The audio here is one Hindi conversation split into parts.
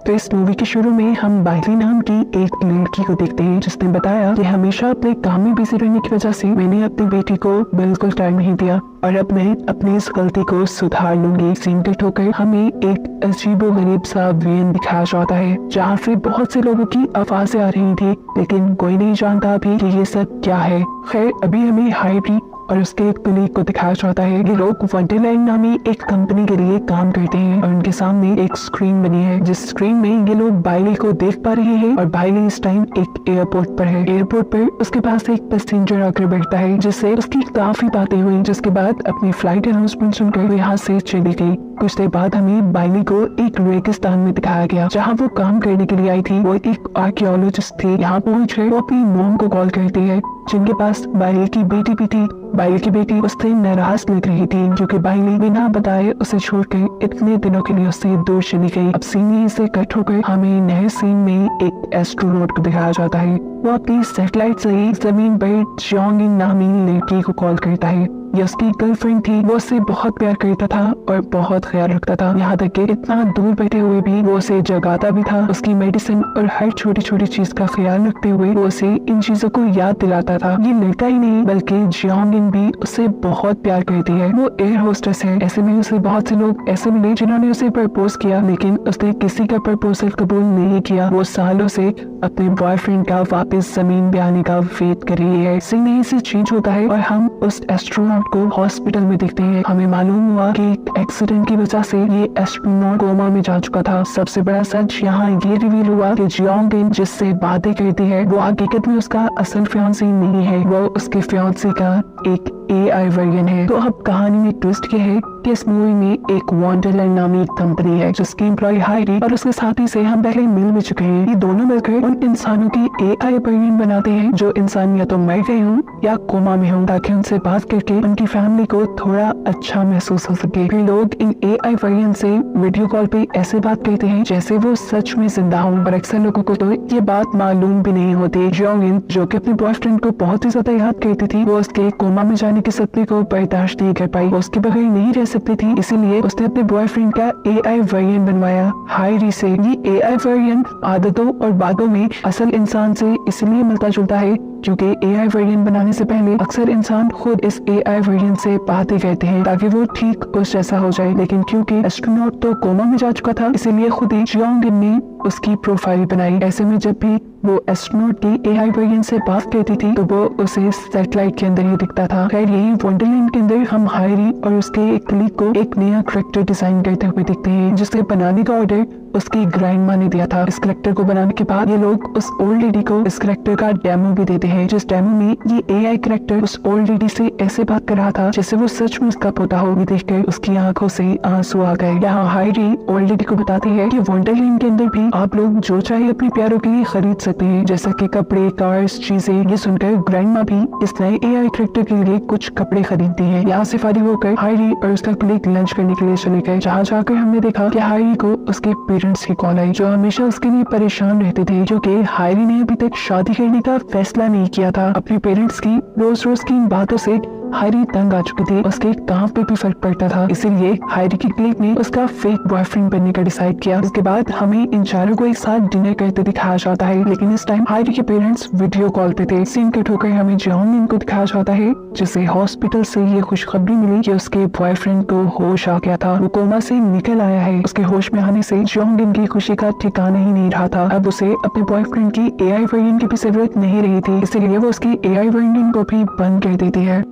तो इस मूवी के शुरू में हम बाइली नाम की एक लड़की को देखते हैं जिसने बताया कि हमेशा अपने काम में बिजी रहने की वजह से मैंने अपनी बेटी को बिल्कुल टाइम नहीं दिया और अब मैं अपनी इस गलती को सुधार लूंगी। सीन कट होकर हमें एक अजीबोगरीब सा वेन दिखाया जाता है जहाँ से बहुत से लोगों की आवाजें आ रही थी, लेकिन कोई नहीं जानता अभी कि ये सब क्या है। खैर अभी हमें हाइरी और उसके एक कलीग को दिखाया जाता है। ये लोग वंडरलैंड नामी एक कंपनी के लिए काम करते हैं और उनके सामने एक स्क्रीन बनी है जिस स्क्रीन में ये लोग बाइली को देख पा रहे हैं और बाइली इस टाइम एक एयरपोर्ट पर है। एयरपोर्ट पर उसके पास एक पैसेंजर आकर बैठता है जिससे उसकी काफी बातें हुई, जिसके बाद अपनी फ्लाइट अनाउंसमेंट सुनकर वो यहाँ से चली गई। कुछ देर बाद हमें बाइली को एक रेगिस्तान में दिखाया गया जहाँ वो काम करने के लिए आई थी। वो एक आर्कियोलॉजिस्ट थी। यहाँ पहुंचकर वो अपनी मॉम को कॉल करती है जिनके पास बाइली की बेटी भी थी। बाइली की बेटी उससे नाराज लग रही थी क्योंकि बाइली बिना बताए उसे छोड़कर इतने दिनों के लिए उससे दूर चली गई। अब सीन यहीं से कट होकर हमें नए सीन में एक एस्ट्रोनॉट को दिखाया जाता है। वो अपनी सैटेलाइट से जमीन पर जियोंगिन नामी लड़की को कॉल करता है। ये उसकी गर्लफ्रेंड थी। वो उससे बहुत प्यार करता था और बहुत ख्याल रखता था, यहाँ तक कि इतना दूर बैठे हुए भी वो उसे जगाता भी था। उसकी मेडिसिन और हर छोटी छोटी चीज का ख्याल रखते हुए वो उसे इन चीजों को याद दिलाता था। ये लड़का ही नहीं बल्कि जियोंगिन भी उससे बहुत प्यार करती है। वो एयर होस्टेस है। ऐसे में उसे बहुत से लोग ऐसे मिले जिन्होंने उसे प्रपोज किया, लेकिन उसने किसी का प्रपोजल कबूल नहीं किया। वो सालों से अपने बॉयफ्रेंड का वापस जमीन पे आने का वेट कर रही है। सीन यहीं से चेंज होता है और हम उस एस्ट्रोनॉट को हॉस्पिटल में देखते हैं। हमें मालूम हुआ कि एक्सीडेंट की वजह से ये एस्ट्रोनॉट कोमा में जा चुका था। सबसे बड़ा सच यहाँ ये रिवील हुआ कि जियोंगिन जिससे बातें करती है वो हकीकत में उसका असल फियांसी नहीं है, वो उसके फियांसी का एक AI वर्जन है। तो अब कहानी में ट्विस्ट ये है कि इस मूवी में एक वंडरलैंड नामी कंपनी है जिसकी एम्प्लॉय हाइरी और उसके साथी से हम पहले मिल भी चुके हैं। ये दोनों मिलकर उन इंसानों की AI वर्जन बनाते हैं जो इंसान या तो मर गए हों या कोमा में हों, ताकि उनसे बात करके उनकी फैमिली को थोड़ा अच्छा महसूस हो सके। फिर लोग इन AI वर्जन से वीडियो कॉल पे ऐसे बात करते हैं जैसे वो सच में जिंदा हों, और अक्सर लोगों को तो ये बात मालूम भी नहीं होती। जियोंगिन जो कि अपने बॉयफ्रेंड को बहुत ही ज्यादा याद करती थी, वो उसके कोमा में जाने के सपने को बर्दाश्त नहीं कर पाई। वो उसके बगैर नहीं रह सकती थी, इसीलिए उसने अपने बॉयफ्रेंड का AI वर्जन बनवाया हाइरी से। ये AI वर्जन आदतों और बातों में असल इंसान से इसलिए मिलता जुलता है क्योंकि AI वर्जन बनाने से पहले अक्सर इंसान खुद इस AI वर्जन से बातें करते हैं ताकि वो ठीक उस जैसा हो जाए, लेकिन क्योंकि एस्ट्रोनॉट तो कोमा में जा चुका था इसीलिए खुद ही जियोंगिन ने उसकी प्रोफाइल बनाई। ऐसे में जब भी वो एस्ट्रोनॉट की AI वर्जन से बात करती थी तो वो उसे सैटेलाइट के अंदर ही दिखता था। खैर यही वंडरलैंड के अंदर हम हाइरी और उसके एक कलीग को एक नया कैरेक्टर डिजाइन करते हुए दिखते हैं जिसके बनाने का ऑर्डर उसकी ग्रैंडमा ने दिया था। इस कैरेक्टर को बनाने के बाद ये लोग उस ओल्ड लेडी को इस कैरेक्टर का डेमो भी देते हैं, जिस डेमो में ये AI कैरेक्टर उस ओल्ड लेडी से ऐसे बात कर रहा था जैसे वो सच में उसका पोता हो। ये देखकर उसकी आंखों से आंसू आ गए। यहाँ हाइरी ओल्ड लेडी को बताती है कि वंडरलैंड के अंदर भी आप लोग जो चाहे अपने प्यारों के लिए खरीद सकते हैं, जैसा कि कपड़े, कार्स, चीजें। ये सुनकर ग्रैंडमा भी इस नए AI कैरेक्टर के लिए कुछ कपड़े खरीदती है। यहाँ से फारिग होकर हाइरी और उसका कलीग लंच करने के लिए चले गए, जहाँ जाकर हमने देखा कि हाइरी को उसके पेरेंट्स की कॉल आई जो हमेशा उसके लिए परेशान रहते थे क्योंकि हाइरी ने अभी तक शादी करने का फैसला नहीं किया था। अपने पेरेंट्स की रोज रोज की इन बातों से हाइरी तंग आ चुकी थी। उसके काम पे भी फर्क पड़ता था, इसीलिए हाइरी की कलीग ने उसका फेक बॉयफ्रेंड बनने का डिसाइड किया। उसके बाद हमें इन चारों को एक साथ डिनर करते दिखाया जाता है, लेकिन इस टाइम हाइरी के पेरेंट्स वीडियो कॉल पे थे। सीन कट होकर हमें जियोंगिन को दिखाया जाता है जिसे हॉस्पिटल से ये खुशखबरी मिली कि उसके बॉयफ्रेंड को होश आ गया था, वो कोमा से निकल आया है। उसके होश में आने से जियोंगिन की खुशी का ठिकाना ही नहीं रहा था। अब उसे अपने बॉयफ्रेंड की AI वर्जन की भी जरूरत नहीं रही थी, इसीलिए वो उसकी AI वर्जन को भी बंद कर देती है।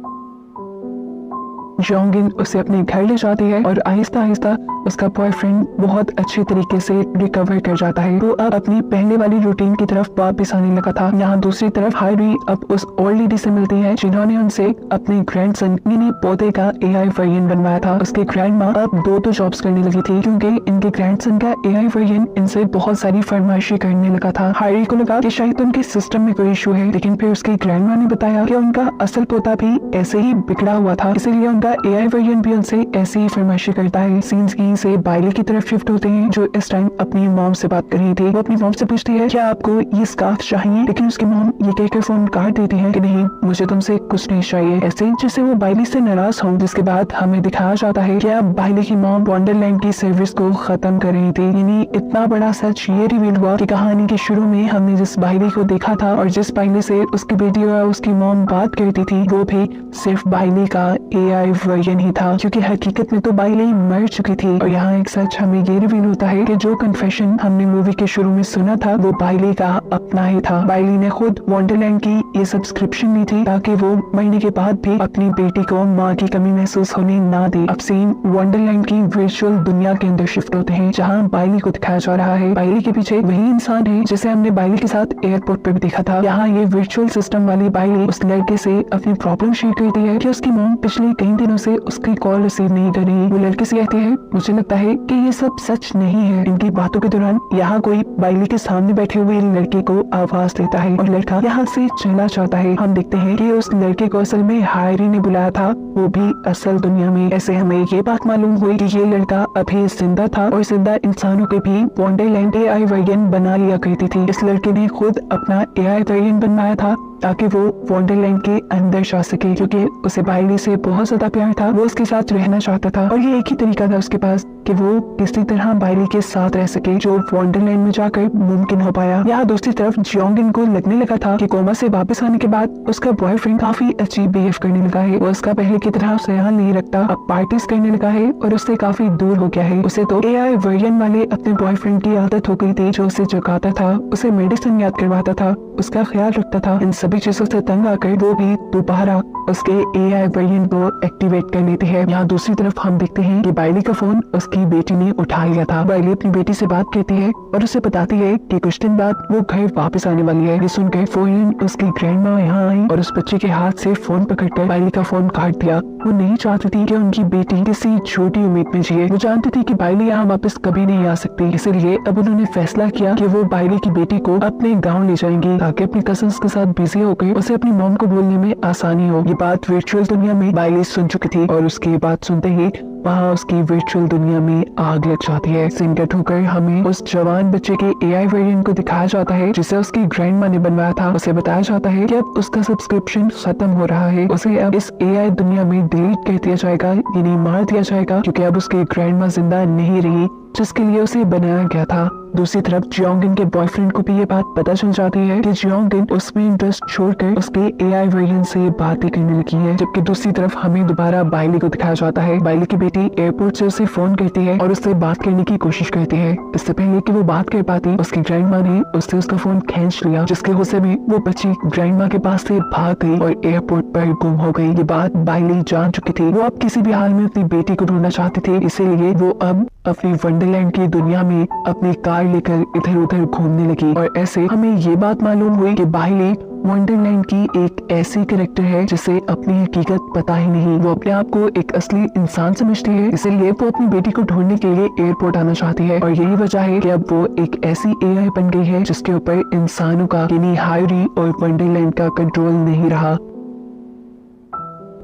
जियोंगिन उसे अपने घर ले जाती है और आहिस्ता आहिस्ता उसका बॉयफ्रेंड बहुत अच्छे तरीके से रिकवर कर जाता है। वो अब अपनी पहले वाली रूटीन की तरफ वापस आने लगा था। यहाँ दूसरी तरफ हाइरी अब उस ओल्ड लेडी से मिलती है जिन्होंने उनसे अपने ग्रैंडसन यानी पोते का AI वर्जन बनवाया था। उसके ग्रैंडमा अब दो जॉब्स करने लगी थी क्योंकि इनके ग्रैंडसन का AI वर्जन इनसे बहुत सारी फरमाइशी करने लगा था। हाइरी को लगा कि शायद उनके सिस्टम में कोई इशू है, लेकिन फिर उसकी ग्रैंडमा ने बताया कि उनका असल पोता भी ऐसे ही बिगड़ा हुआ था, इसीलिए उनका एआई वर्जन भी उनसे ऐसी ही फरमाइशें करता है। सीन्स की से बाइली की तरफ शिफ्ट होते हैं जो इस टाइम अपनी मॉम से बात कर रही थी। वो अपनी मॉम से पूछती है क्या आपको ये स्कार्फ चाहिए, लेकिन उसकी मॉम ये कहकर फोन काट देती है कि नहीं मुझे तुमसे कुछ नहीं चाहिए, ऐसे जिससे वो बाइली से नाराज हो। जिसके बाद हमें दिखाया जाता है कि अब बाइली की मॉम वंडरलैंड की सर्विस को खत्म कर रही थी। यानी इतना बड़ा सच ये रिवील हुआ कि कहानी के शुरू में हमने जिस बाइली को देखा था और जिस बाइली से उसकी बेटी और उसकी मॉम बात करती थी वो भी सिर्फ बाइली का एआई वर्जन ही था, क्योंकि हकीकत में तो बाइली मर चुकी थी। और यहाँ एक सच हमें ये रिवील होता है कि जो कन्फेशन हमने मूवी के शुरू में सुना था वो बाइली का अपना ही था। बाइली ने खुद वंडरलैंड की ये सब्सक्रिप्शन ली थी ताकि वो मरने के बाद भी अपनी बेटी को माँ की कमी महसूस होने ना दे। अब सीन वंडरलैंड की वर्चुअल दुनिया के अंदर शिफ्ट होते हैं जहाँ बाइली को दिखाया जा रहा है। बाइली के पीछे वही इंसान है जिसे हमने बाइली के साथ एयरपोर्ट पे भी देखा था। यहाँ ये वर्चुअल सिस्टम वाली बाइली उस लड़के से अपनी प्रॉब्लम शेयर करती है कि उसकी मॉम पिछले कई दिनों से उसकी कॉल रिसीव नहीं कर रही। वो लड़के से कहती है मुझे लगता है कि ये सब सच नहीं है। इनकी बातों के दौरान यहाँ कोई बाइली के सामने बैठे हुए लड़के को आवाज देता है और लड़का यहाँ से चला जाता है। हम देखते हैं कि उस लड़के को असल में हायरी ने बुलाया था, वो भी असल दुनिया में। ऐसे हमें ये बात मालूम हुई कि ये लड़का अभी जिंदा था और जिंदा इंसानों के भी वंडरलैंड एआई वर्जन बना लिया करती थी। इस लड़के ने खुद अपना एआई वर्जन बनवाया था ताकि वो वंडरलैंड के अंदर जा सके, क्योंकि उसे बाइली से बहुत ज्यादा प्यार था। वो उसके साथ रहना चाहता था और ये एक ही तरीका था उसके पास कि वो किसी तरह बाइली के साथ रह सके, जो वंडरलैंड में जाकर मुमकिन हो पाया। यहाँ दूसरी तरफ जियोंगिन को लगने लगा था कि कोमा से वापस आने के बाद उसका बॉयफ्रेंड काफी अजीब बिहेव करने लगा है। वो उसका पहले की तरह ख्याल नहीं रखता, अब पार्टीज करने लगा है और उससे काफी दूर हो गया है। उसे तो एआई वर्जन वाले अपने बॉयफ्रेंड की आदत हो गई थी, जो उसे जगाता था, उसे मेडिसिन याद करवाता था, उसका ख्याल रखता था। इन सभी चीजों से तंग आकर वो भी दोबारा उसके एआई वर्जन को एक्टिवेट कर लेती है। यहाँ दूसरी तरफ हम देखते हैं कि बाइली का फोन उसकी बेटी ने उठा लिया था। बाइली अपनी बेटी से बात करती है और उसे बताती है कि कुछ दिन बाद वो घर वापस आने वाली है। ये सुनकर फौरन उसकी ग्रैंडमा यहाँ आई और उस बच्चे के हाथ से फोन पकड़कर बाइली का फोन काट दिया। वो नहीं चाहती थी कि उनकी बेटी किसी छोटी उम्मीद में जिए। वो जानती थी कि बाइली यहाँ वापस कभी नहीं आ सकती, इसलिए अब उन्होंने फैसला किया कि वो बाइली की बेटी को अपने गाँव ले जाएंगी ताकि अपने कजिन्स के साथ बिजी होकर उसे अपनी मॉम को बोलने में आसानी हो। ये बात वर्चुअल दुनिया में बाइली सुन चुकी थी और उसकी बात सुनते ही वहाँ उसकी वर्चुअल दुनिया में आग लग जाती है। सीन कट होकर हमें उस जवान बच्चे के एआई वर्जन को दिखाया जाता है जिसे उसकी ग्रैंडमा ने बनवाया था। उसे बताया जाता है कि अब उसका सब्सक्रिप्शन खत्म हो रहा है, उसे अब इस एआई दुनिया में डिलीट कर दिया जाएगा, यानी मार दिया जाएगा, क्योंकि अब उसकी ग्रैंडमा जिंदा नहीं रही जिसके लिए उसे बनाया गया था। दूसरी तरफ जियोंगिन के बॉयफ्रेंड को भी ये बात पता चल जाती है कि जियोंगिन उसमें इंटरेस्ट छोड़कर उसके एआई वर्जन से बातें करने लगी है। जबकि दूसरी तरफ हमें दोबारा बाइली को दिखाया जाता है। बाइली की बेटी एयरपोर्ट से उसे फोन करती है और उससे बात करने की कोशिश करती है। इससे पहले कि वो बात कर पाती उसकी ग्रैंडमा ने उससे उसका फोन खींच लिया, जिसके गुस्से में वो बच्ची ग्रैंडमा के पास से भाग गई और एयरपोर्ट पर गुम हो गई। ये बात बाइली जान चुकी थी। वो अब किसी भी हाल में अपनी बेटी को ढूंढना चाहती थी, इसीलिए वो अब अपनी वंडरलैंड की दुनिया में अपनी कार लेकर इधर उधर घूमने लगी। और ऐसे हमें ये बात मालूम हुई कि बाइली वंडरलैंड की एक ऐसी कैरेक्टर है जिसे अपनी हकीकत पता ही नहीं। वो अपने आप को एक असली इंसान समझती है, इसीलिए वो अपनी बेटी को ढूंढने के लिए एयरपोर्ट आना चाहती है। और यही वजह है कि अब वो एक ऐसी एआई बन गई है जिसके ऊपर इंसानों का यानी हायरी और वंडरलैंड का कंट्रोल नहीं रहा।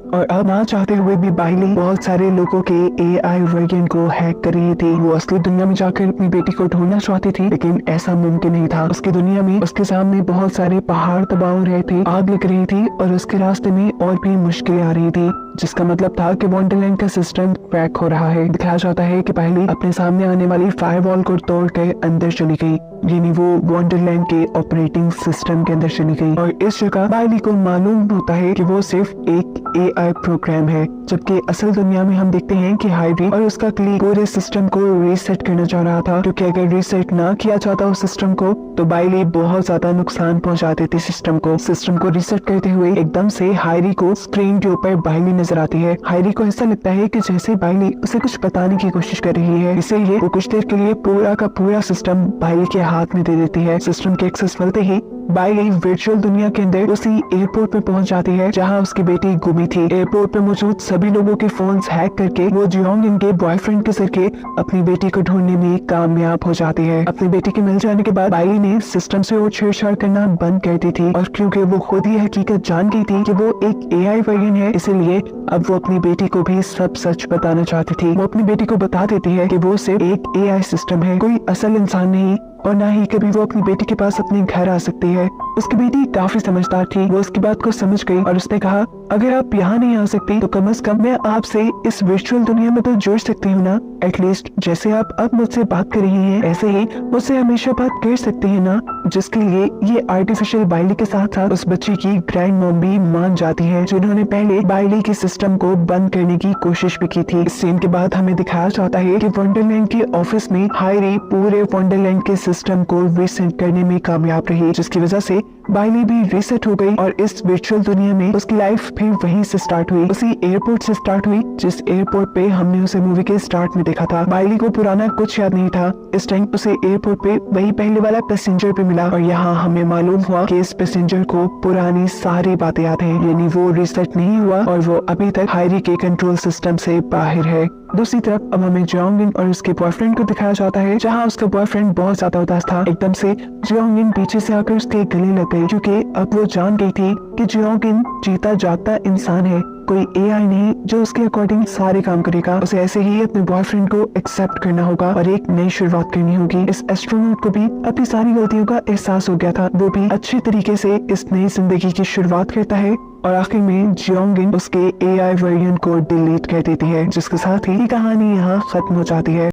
और अब ना चाहते हुए भी बाइली बहुत सारे लोगों के एआई वर्जन को हैक कर रही थी। वो असली दुनिया में जाकर अपनी बेटी को ढूंढना चाहती थी, लेकिन ऐसा मुमकिन नहीं था। उसकी दुनिया में उसके सामने बहुत सारे पहाड़ तबाह हो रहे थे, आग लग रही थी और उसके रास्ते में और भी मुश्किलें आ रही थी, जिसका मतलब था कि वंडरलैंड का सिस्टम क्रैक हो रहा है। दिखाया जाता है कि बाइली अपने सामने आने वाली फायरवॉल को तोड़कर अंदर चली गई, यानी वो वंडरलैंड के ऑपरेटिंग सिस्टम के अंदर चली गई। और इस जगह बाइली को मालूम होता है कि वो सिर्फ एक एआई प्रोग्राम है, जबकि असल दुनिया में हम देखते हैं कि हायरी और उसका क्लीक पूरे सिस्टम को रीसेट करना चाह रहा था, क्योंकि अगर रीसेट ना किया जाता उस सिस्टम को तो बाइली बहुत ज्यादा नुकसान पहुंचा देती सिस्टम को। सिस्टम को रीसेट करते हुए एकदम से हायरी को स्क्रीन के ऊपर बाइली नजर आती है। हायरी को ऐसा लगता है कि जैसे बाइली उसे कुछ बताने की कोशिश कर रही है, इसीलिए वो कुछ देर के लिए पूरा का पूरा सिस्टम बाइली के हाथ में दे देती है। सिस्टम के एक्सेस मिलते ही बाइली वर्चुअल दुनिया के अंदर उसी एयरपोर्ट पे पहुंच जाती है जहां उसकी बेटी गुमी थी। एयरपोर्ट पे मौजूद सभी लोगों के फोन्स हैक करके वो जियोंगिन के बॉयफ्रेंड के जरिए अपनी बेटी को ढूंढने में कामयाब हो जाती है। अपनी बेटी के मिल जाने के बाद बाइली ने सिस्टम से और छेड़छाड़ करना बंद कर दी थी, और क्योंकि वो खुद ही हकीकत जान गई थी कि वो एक एआई वर्जन है, इसीलिए अब वो अपनी बेटी को भी सब सच बताना चाहती थी। वो अपनी बेटी को बता देती है कि वो सिर्फ एक एआई सिस्टम है, कोई असल इंसान नहीं, और ना ही कभी वो अपनी बेटी के पास अपने घर आ सकती है। उसकी बेटी काफी समझदार थी, वो उसकी बात को समझ गई और उसने कहा, अगर आप यहाँ नहीं आ सकती तो कम से कम मैं आपसे इस वर्चुअल दुनिया में तो जुड़ सकती हूँ ना। एटलीस्ट जैसे आप अब मुझसे बात कर रही हैं, ऐसे ही मुझसे हमेशा बात कर सकती है ना। जिसके लिए ये आर्टिफिशियल बाइली के साथ साथ उस बच्ची की ग्रैंड मॉम भी मान जाती है, जिन्होंने पहले बाइली के सिस्टम को बंद करने की कोशिश भी की थी। इस सीन के बाद हमें दिखाया जाता है कि वंडरलैंड के ऑफिस में हायरी पूरे वंडरलैंड के सिस्टम को रीसेट करने में कामयाब रही, जिसकी वजह से बाइली भी रीसेट हो गई और इस वर्चुअल दुनिया में उसकी लाइफ भी वहीं से स्टार्ट हुई, उसी एयरपोर्ट से स्टार्ट हुई जिस एयरपोर्ट पे हमने उसे मूवी के स्टार्ट में देखा था। बाइली को पुराना कुछ याद नहीं था। इस टाइम उसे एयरपोर्ट पे वही पहले वाला पैसेंजर पे मिला, और यहाँ हमें मालूम हुआ कि इस पैसेंजर को पुरानी सारी बातें याद है, यानी वो रीसेट नहीं हुआ और वो अभी तक हायरी के कंट्रोल सिस्टम से बाहर है। दूसरी तरफ अब हमें जियोंगिन और उसके बॉयफ्रेंड को दिखाया जाता है, जहाँ उसका बॉयफ्रेंड बहुत ज्यादा उदास था। एकदम से जियोंगिन पीछे से आकर उसके गले लग गई, क्योंकि अब वो जान गई थी कि जियोंगिन जीता जागता इंसान है, कोई एआई नहीं जो उसके अकॉर्डिंग सारे काम करेगा। उसे ऐसे ही अपने बॉयफ्रेंड को एक्सेप्ट करना होगा और एक नई शुरुआत करनी होगी। इस एस्ट्रोनॉट को भी अपनी सारी गलतियों का एहसास हो गया था, वो भी अच्छे तरीके से इस नई जिंदगी की शुरुआत करता है, और आखिर में जियोंगिन उसके एआई वर्जन को डिलीट कर देती है, जिसके साथ ही कहानी यहाँ खत्म हो जाती है।